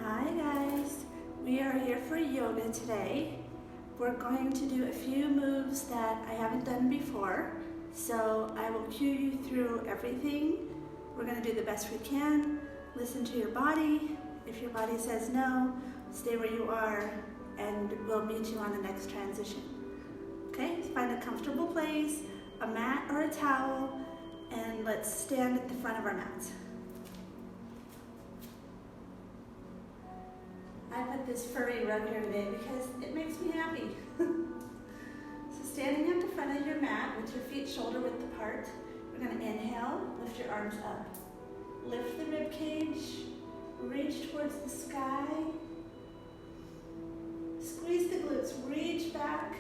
Hi guys, we are here for yoga today. We're going to do a few moves that I haven't done before, so I will cue you through everything. We're going to do the best we can. Listen to your body. If your body says no, stay where you are and we'll meet you on the next transition. Okay, find a comfortable place, a mat or a towel, and let's stand at the front of our mats. I put this furry rug here today because it makes me happy. So standing at the front of your mat with your feet shoulder width apart, we're going to inhale, lift your arms up. Lift the rib cage, reach towards the sky. Squeeze the glutes, reach back,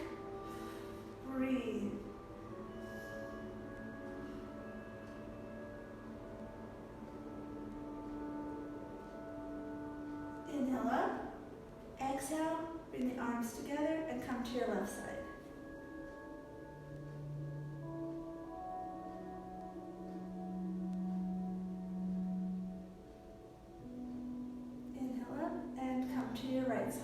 breathe. Inhale up. Exhale, bring the arms together and come to your left side. Inhale up and come to your right side.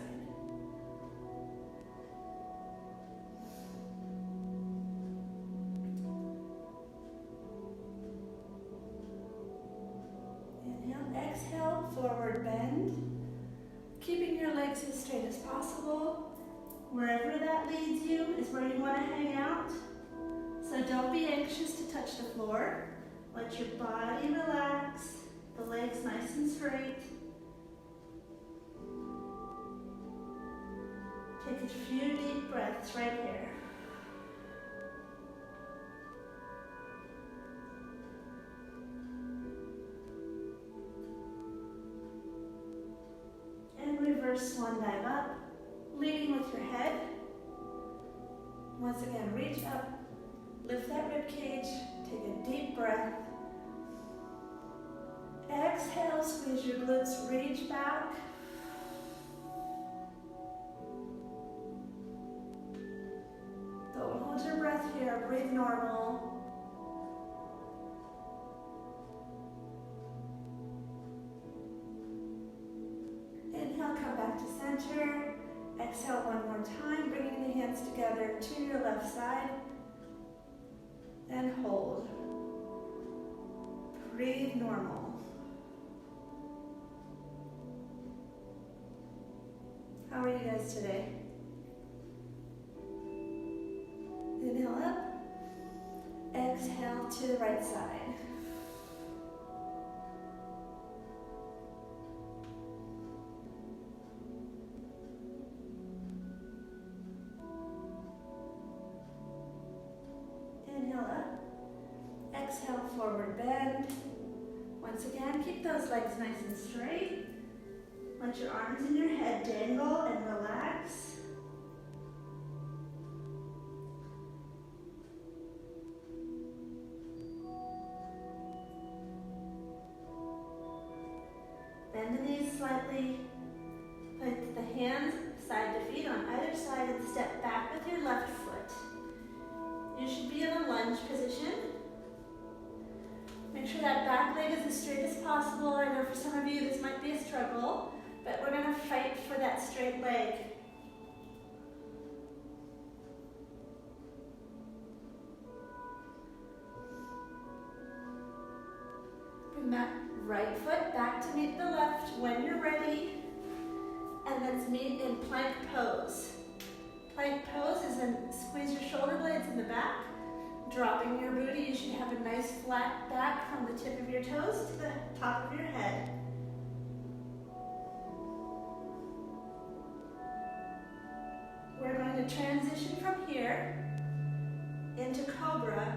Inhale, exhale, forward bend. Keeping your legs as straight as possible. Wherever that leads you is where you want to hang out. So don't be anxious to touch the floor. Let your body relax, the legs nice and straight. Take a few deep breaths right here. Reverse swan dive up, leading with your head. Once again, reach up, lift that rib cage, take a deep breath. Exhale, squeeze your glutes, reach back. Don't hold your breath here, breathe normal. Inhale, come back to center. Exhale one more time, bringing the hands together to your left side. And hold. Breathe normal. How are you guys today? Inhale up. Exhale to the right side. Inhale up, exhale, forward bend. Once again, keep those legs nice and straight. Let your arms and your head dangle and relax. Bend the knees slightly. Put the hands side to feet on either side and step back with your left foot. You should be in a lunge position. Make sure that back leg is as straight as possible. I know for some of you this might be a struggle, but we're going to fight for that straight leg. Bring that right foot back to meet the left when you're ready. And let's meet in plank pose. Plank pose is squeeze your shoulder blades in the back, dropping your booty. You should have a nice flat back from the tip of your toes to the top of your head. We're going to transition from here into Cobra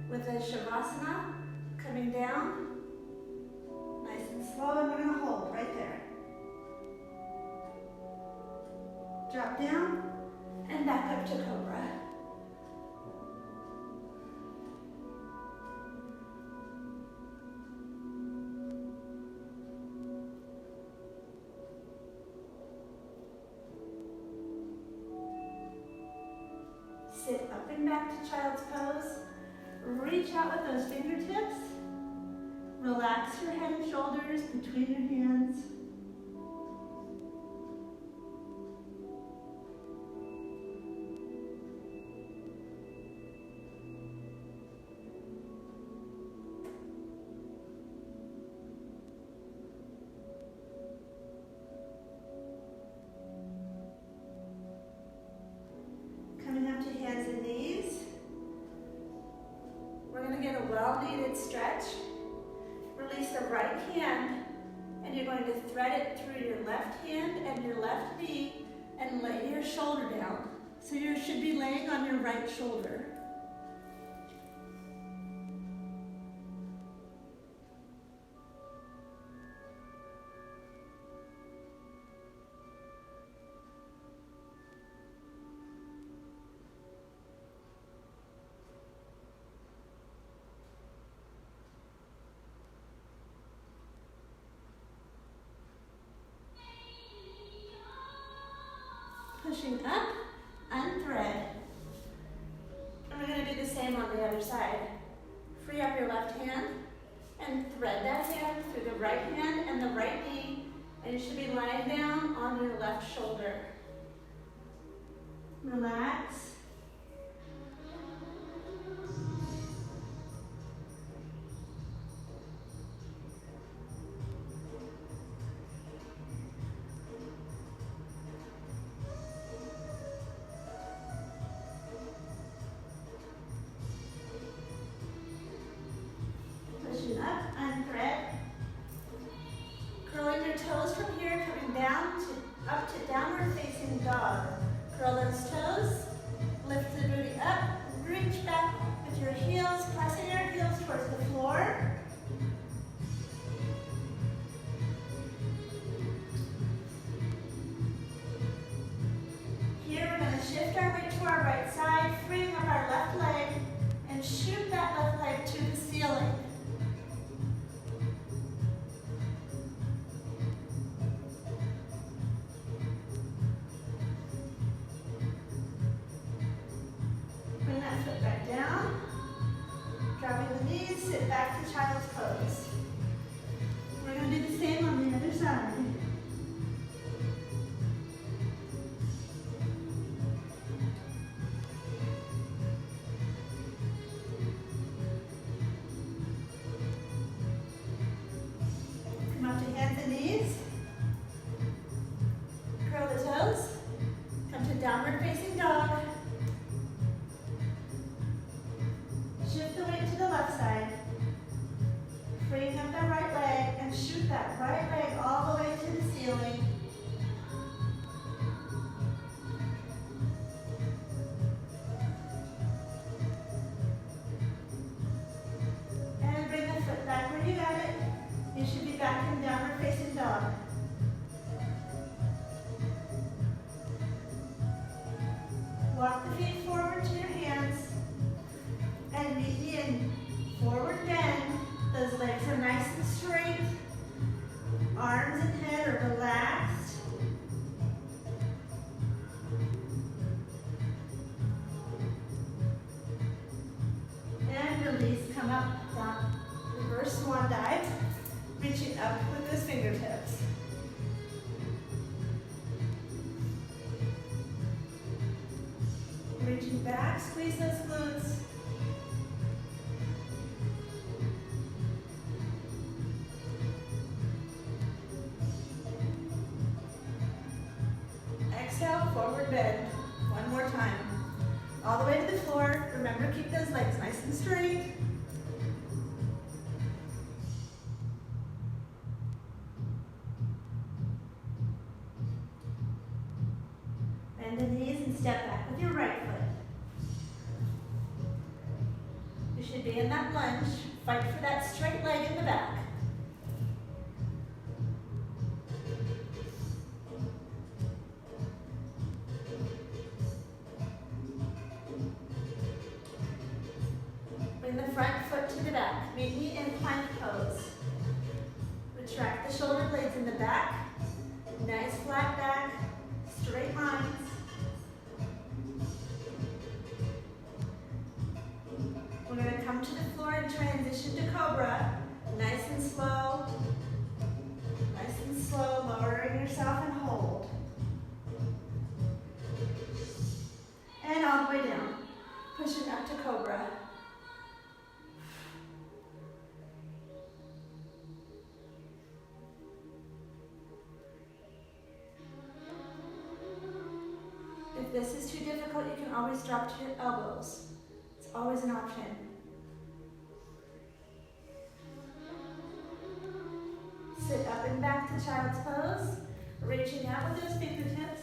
with a Shavasana, coming down, nice and slow, and we're going to hold right there. Drop down. And back up to Cobra. Sit up and back to child's pose. Reach out with those fingertips. Relax your head and shoulders between your hands. complete stretch. Release the right hand, and you're going to thread it through your left hand and your left knee and lay your shoulder down. So you should be laying on your right shoulder. Pushing up, unthread. And we're going to do the same on the other side. Free up your left hand and thread that hand through the right hand and the right knee, and you should be lying down on your left shoulder. Relax. Pushing up, unthread. Curling your toes from here, coming down to up to downward facing dog. Curl those toes, lift the booty up, reach back with your heels, pressing your heels towards the floor. Here we're going to shift our weight to our right side, freeing up our left leg, and shoot that left leg to the ceiling. Bring that foot back down. Dropping the knees, sit back to child's pose. We're going to do the same on the other side. Come up to hands and knees. Curl the toes. Come to downward facing dog. Shift the weight to the left side. Freeing up that right leg and shoot that right leg all the way to the ceiling. And bring the foot back where you got it. You should be back in downward facing dog. Walk the feet forward to your hands and meet the end. Forward bend. Those legs are nice and straight. Arms and head are relaxed. And release. Come up, down. Reverse swan dive. Reaching up with those fingertips. Reaching back, squeeze those glutes. Exhale, forward bend. One more time. All the way to the floor. Remember, keep those legs nice and straight. Bend the knees and step back with your right foot. You should be in that lunge. Fight for that straight leg in the back. Bring the front foot to the back. Meet me in plank pose. Retract the shoulder blades in the back. Nice flat back. Straight lines. We're going to come to the floor and transition to cobra. Nice and slow. Nice and slow, lowering yourself and hold. And all the way down. Pushing up to cobra. If this is too difficult, you can always drop to your elbows. It's always an option. reaching out with those fingertips.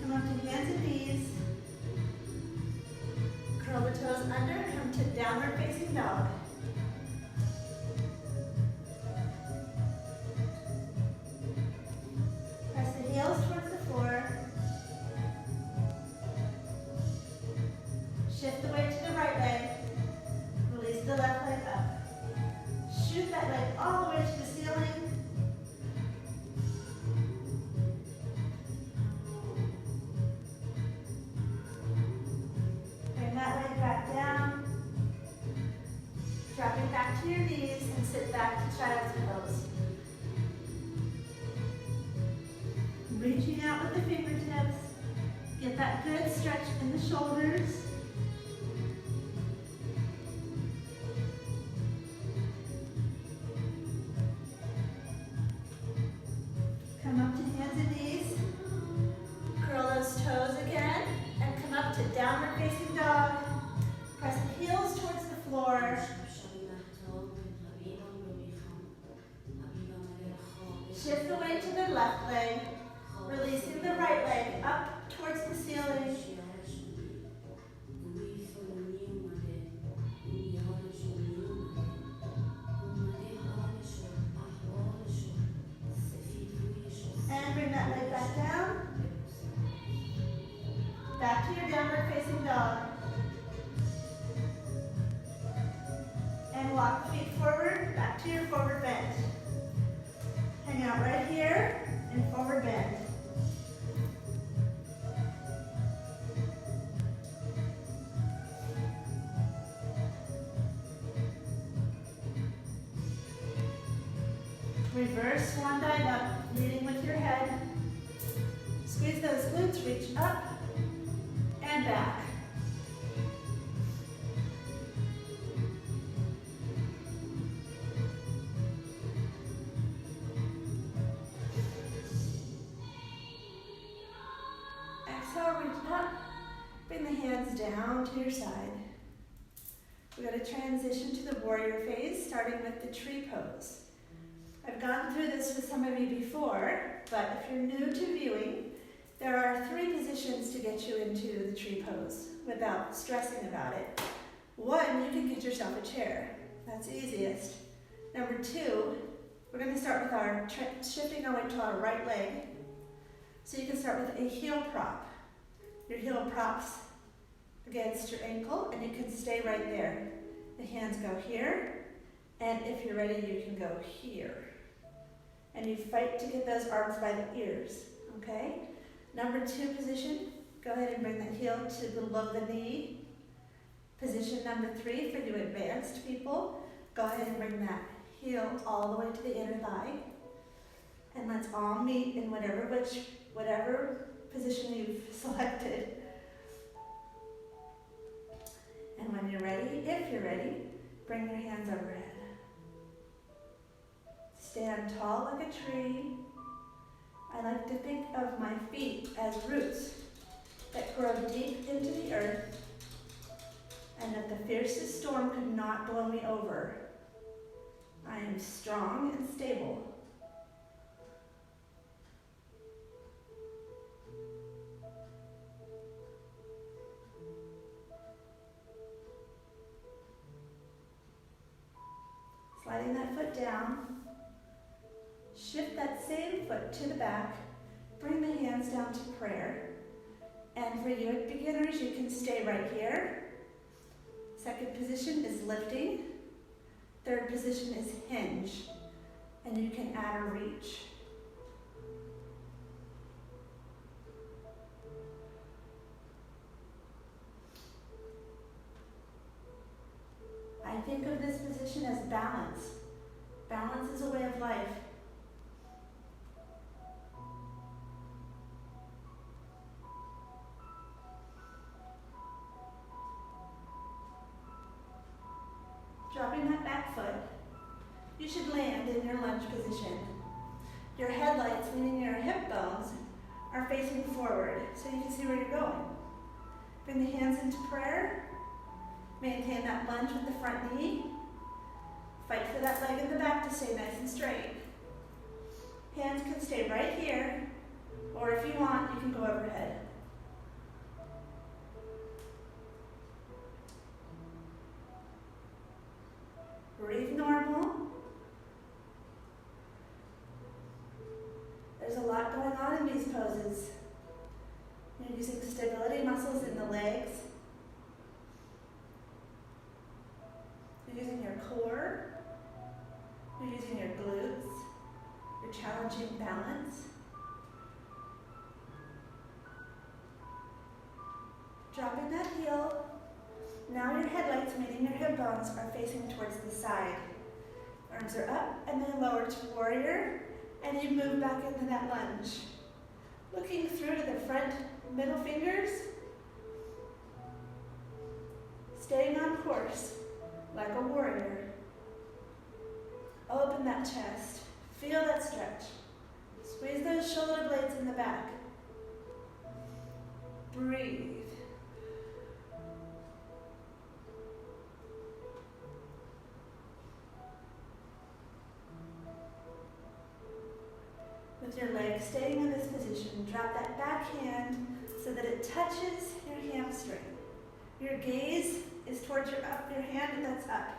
Come up to hands and knees. Curl the toes under, come to downward facing dog. Press the heels towards the floor. Shift the weight to the right leg. Release the left leg up. Shoot that leg all the way to the ceiling. Bring that leg back down. Drop it back to your knees and sit back to child's pose. Reaching out with the fingertips. Get that good stretch in the shoulders. Come up to hands and knees. Curl those toes again and come up to downward facing dog. Press the heels towards the floor. Shift the weight to the left leg, releasing the right leg up towards the ceiling. And bring that leg back down. Back to your downward facing dog. And walk the feet forward, back to your forward bend. Hang out right here in forward bend. Reverse swan dive up, leading with your head. Squeeze those glutes, reach up and back. Exhale, reach up. Bring the hands down to your side. We're going to transition to the warrior phase, starting with the tree pose. I've gone through this with some of you before, but if you're new to viewing, there are 3 positions to get you into the tree pose without stressing about it. 1, you can get yourself a chair. That's easiest. Number 2, we're going to start with our shifting our weight to our right leg. So you can start with a heel prop. Your heel props against your ankle, and you can stay right there. The hands go here, and if you're ready, you can go here. And you fight to get those arms by the ears, okay? Number 2 position, go ahead and bring that heel to below the knee. Position number 3 for you advanced people, go ahead and bring that heel all the way to the inner thigh. And let's all meet in whatever position you've selected. And when you're ready, if you're ready, bring your hands overhead. Stand tall like a tree. I like to think of my feet as roots that grow deep into the earth, and that the fiercest storm could not blow me over. I am strong and stable. Sliding that foot down. Shift that same foot to the back. Bring the hands down to prayer. And for you beginners, you can stay right here. Second position is lifting. Third position is hinge. And you can add a reach. I think of this position as balance. Balance is a way of life. Dropping that back foot, you should land in your lunge position. Your headlights, meaning your hip bones, are facing forward so you can see where you're going. Bring the hands into prayer. Maintain that lunge with the front knee. Fight for that leg in the back to stay nice and straight. Hands can stay right here, or if you want, you can go overhead. Breathe normal. There's a lot going on in these poses. You're using stability muscles in the legs. You're using your core. You're using your glutes. You're challenging balance. Dropping that heel. Now your headlights, meaning your hip bones, are facing towards the side. Arms are up and then lower to warrior, and you move back into that lunge. Looking through to the front middle fingers. Staying on course, like a warrior. Open that chest. Feel that stretch. Squeeze those shoulder blades in the back. Breathe. With your leg staying in this position, drop that back hand so that it touches your hamstring. Your gaze is towards your hand that's up.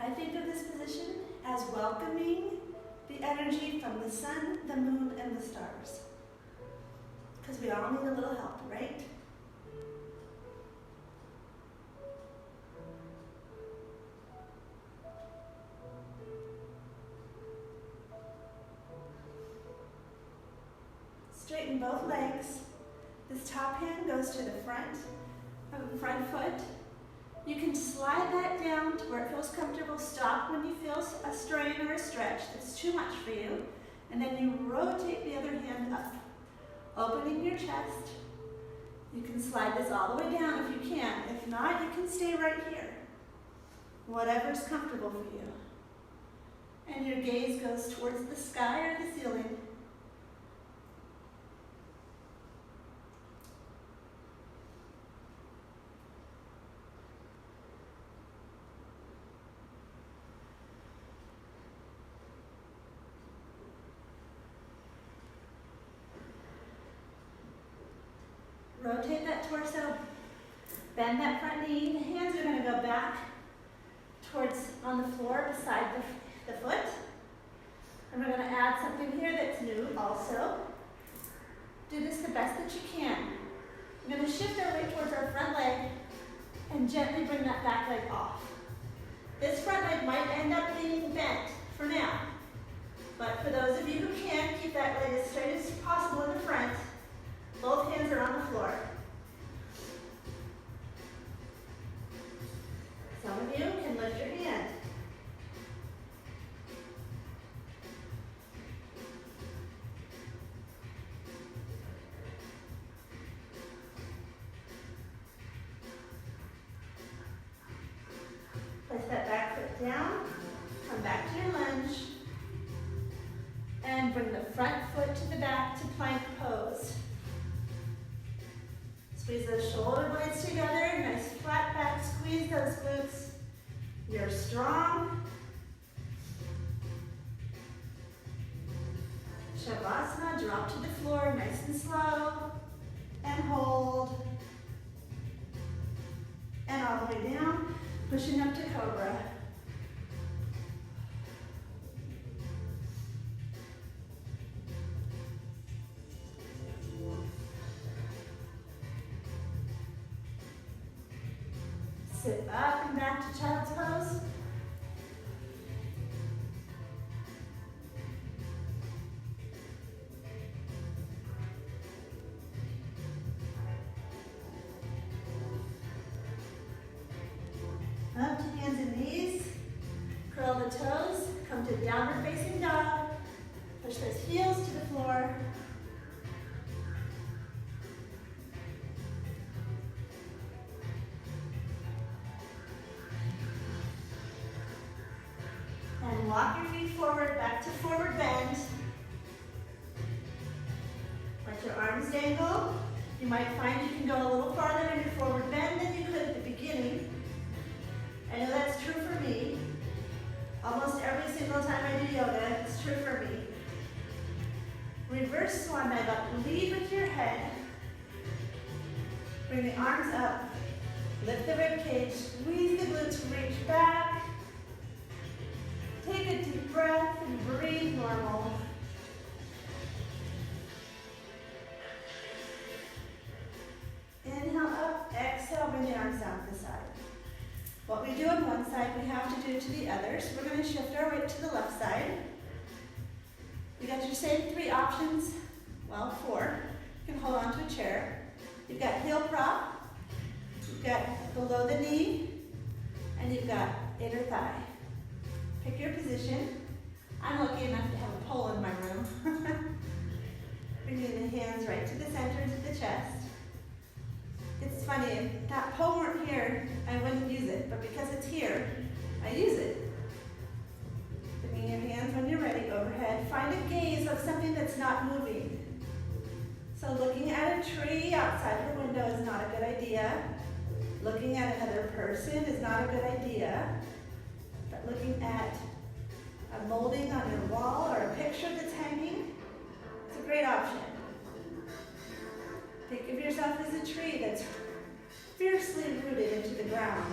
I think of this position as welcoming the energy from the sun, the moon, and the stars. Because we all need a little help, right? Straighten both legs. This top hand goes to the front foot. You can slide that down to where it feels comfortable. Stop when you feel a strain or a stretch that's too much for you. And then you rotate the other hand up. Opening your chest. You can slide this all the way down if you can. If not, you can stay right here. Whatever's comfortable for you. And your gaze goes towards the sky or the ceiling. Rotate that torso, bend that front knee. The hands are going to go back towards on the floor beside the foot. And we're going to add something here that's new also. Do this the best that you can. We're going to shift our weight towards our front leg and gently bring that back leg off. This front leg might end up being bent for now. But for those of you who can, keep that leg as straight as possible in the front. Both hands are on the floor. Some of you can lift your hand. Place that back foot down. Come back to your lunge. And bring the front foot to the back to plank pose. Squeeze those shoulder blades together, nice flat back, squeeze those glutes. You're strong. Shavasana, drop to the floor, nice and slow. And hold. And all the way down, pushing up to Cobra. Sit up and back to child's pose. Up to hands and knees. Curl the toes. Come to downward facing dog. Push those heels to the floor. arms dangle. You might find you can go a little farther in your forward bend than you could at the beginning. I know that's true for me. Almost every single time I do yoga, it's true for me. Reverse swan dive up. Lead with your head. Bring the arms up. Lift the rib cage. Squeeze the glutes. Reach back. Take a deep breath and breathe normal. Inhale up. Exhale. Bring the arms down to the side. What we do on one side, we have to do to the other. So we're going to shift our weight to the left side. You got your same 3 options, well, 4. You can hold on to a chair. You've got heel prop, you've got below the knee, and you've got inner thigh. Pick your position. I'm lucky enough to have a pole in my room. Bringing the hands right to the center, to the chest. It's funny, if that pole weren't here, I wouldn't use it, but because it's here, I use it. Bringing your hands when you're ready overhead. Find a gaze of something that's not moving. So looking at a tree outside your window is not a good idea. Looking at another person is not a good idea. But looking at a molding on your wall or a picture that's hanging, it's a great option. Think of yourself as a tree that's fiercely rooted into the ground.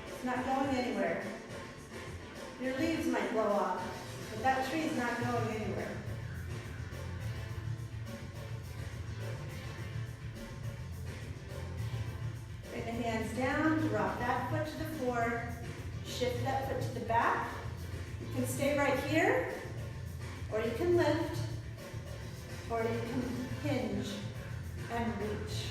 It's not going anywhere. Your leaves might blow off, but that tree is not going anywhere. Bring the hands down, drop that foot to the floor, shift that foot to the back. You can stay right here, or you can lift, or you can hinge and reach.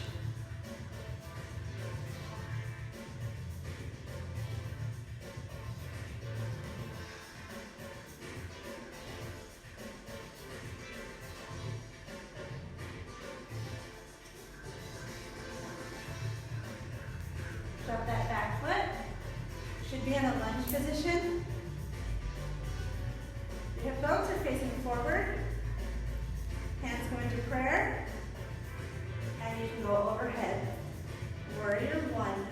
Drop that back foot. Should be in a lunge position. Your hip bones are facing forward. Hands go into prayer. And you can go overhead. Warrior 1.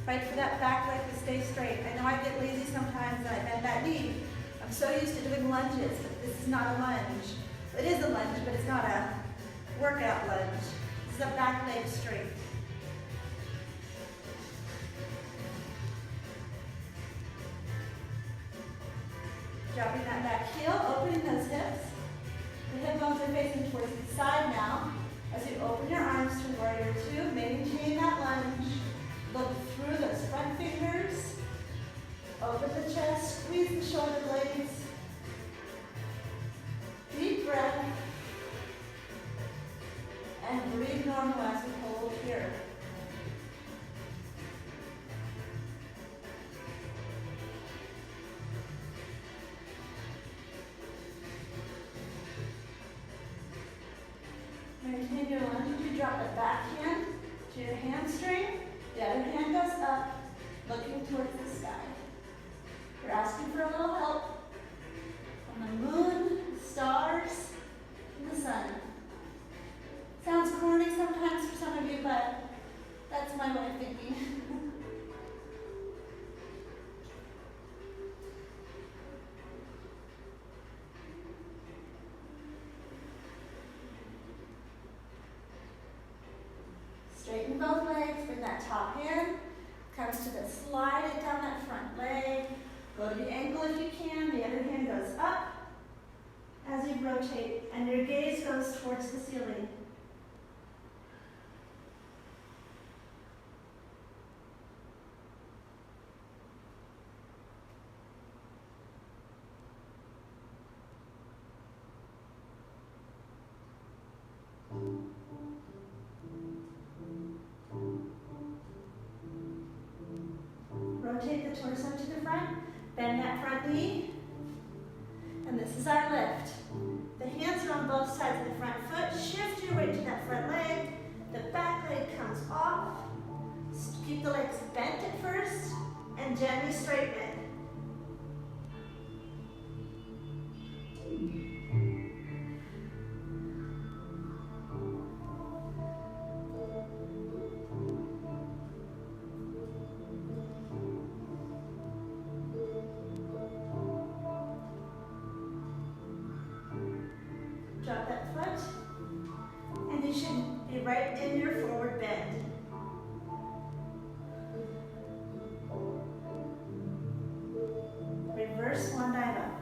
Fight for that back leg to stay straight. I know I get lazy sometimes and I bend that knee. I'm so used to doing lunges, but this is not a lunge. It is a lunge, but it's not a workout lunge. This is a back leg straight. Dropping that back heel, opening those hips. The hip bones are facing towards the side now. As you open your arms to warrior 2, maintain that lunge. Look through those front fingers. Open the chest, squeeze the shoulder blades. Deep breath. And breathe normal as we hold here. Maintain your lunge. You drop the back hand to your hamstring. The other hand goes up, looking towards the sky. You're asking for a little help from the moon, the stars, and the sun. Sounds corny sometimes for some of you, but that's my way of thinking. Straighten both legs, bring that top hand, comes to the slide it down that front leg. Go to the ankle if you can, the other hand goes up as you rotate, and your gaze goes towards the ceiling. Rotate the torso to the front, bend that front knee, and this is our lift. The hands are on both sides of the front foot. Shift your weight to that front leg. The back leg comes off. Keep the legs bent at first and gently straighten it. Drop that foot, and you should be right in your forward bend. Reverse swan dive up.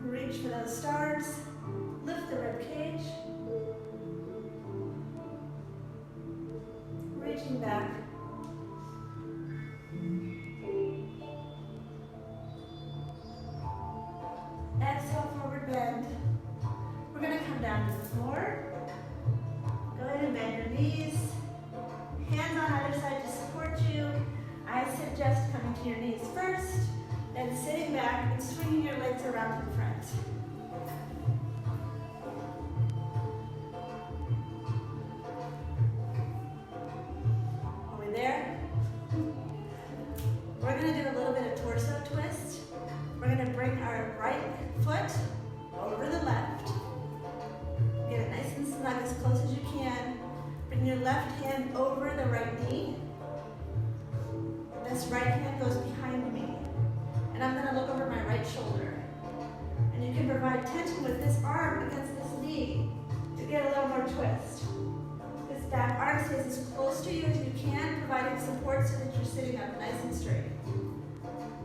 Reach for those stars. Lift the rib cage. Reaching back. Exhale, forward bend. We're going to come down to the floor. Go ahead and bend your knees. Hands on either side to support you. I suggest coming to your knees first, then sitting back and swinging your legs around to the front. Are we there? We're going to do a little bit of torso twist. We're going to bring our right foot over the left. Get it nice and snug as close as you can. Bring your left hand over the right knee. This right hand goes behind me. And I'm going to look over my right shoulder. And you can provide tension with this arm against this knee to get a little more twist. This back arm stays as close to you as you can, providing support so that you're sitting up nice and straight.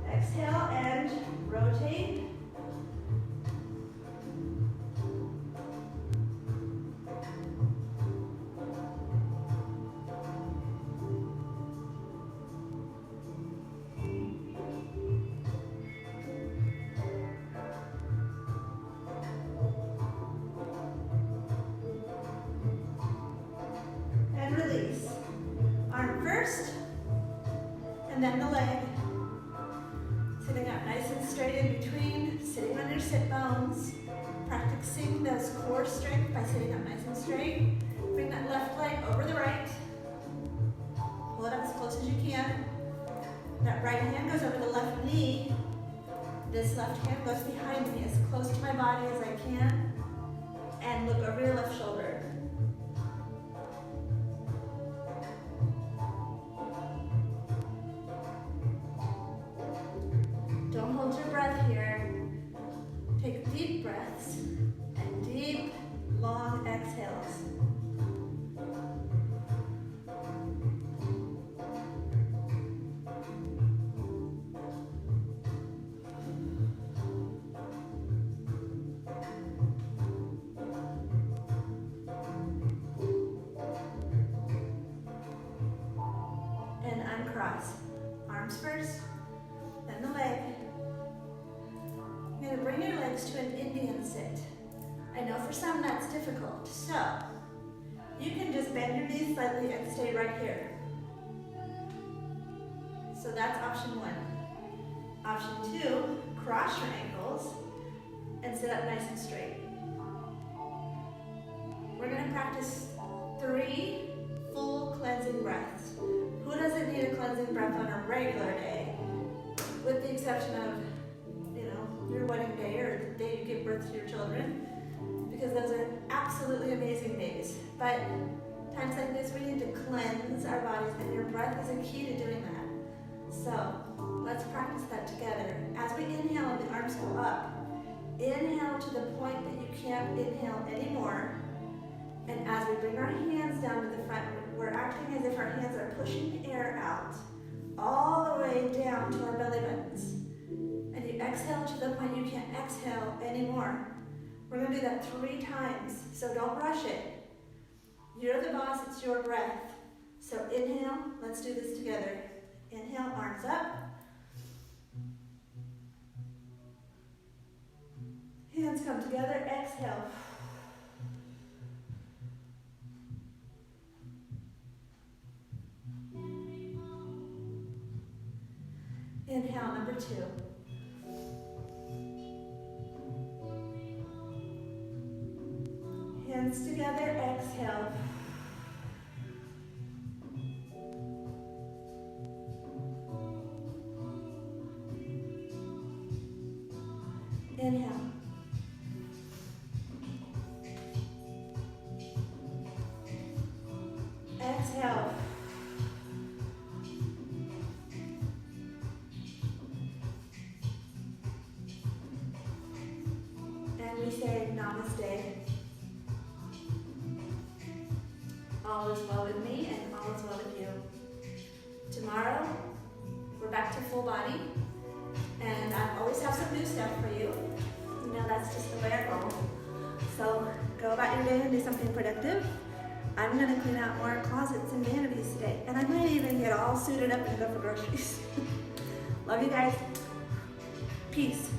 Exhale and rotate. And release. Arm first, and then the leg. Sitting up nice and straight in between, sitting on your sit bones, practicing those core strength by sitting up nice and straight. Bring that left leg over the right. Pull it up as close as you can. That right hand goes over the left knee. This left hand goes behind me as close to my body as I can. And look over your left shoulder. Don't hold your breath here. Take deep breaths and deep, long exhales. And uncross. Arms first, then the leg. You're going to bring your legs to an Indian sit. I know for some that's difficult, so you can just bend your knees slightly and stay right here. So that's option one. Option two, cross your ankles and sit up nice and straight. We're going to practice 3 full cleansing breaths. Who doesn't need a cleansing breath on a regular day? With the exception of, your wedding day or the day you give birth to your children, because those are absolutely amazing days. But times like this, we need to cleanse our bodies, and your breath is a key to doing that. So let's practice that together. As we inhale and the arms go up, inhale to the point that you can't inhale anymore. And as we bring our hands down to the front, we're acting as if our hands are pushing the air out all the way down to our belly buttons. And you exhale to the point you can't exhale anymore. We're going to do that 3 times, so don't rush it. You're the boss, it's your breath. So inhale, let's do this together. Inhale, arms up. Hands come together, exhale. Inhale, number 2. Hands together, exhale. Inhale. Exhale. And we say namaste. All is well with me and all is well with you. Tomorrow, we're back to full body. And I always have some new stuff for you. You know, that's just the way I roll. So go about your day and do something productive. I'm gonna clean out more closets and vanities today. And I might even get all suited up and go for groceries. Love you guys. Peace.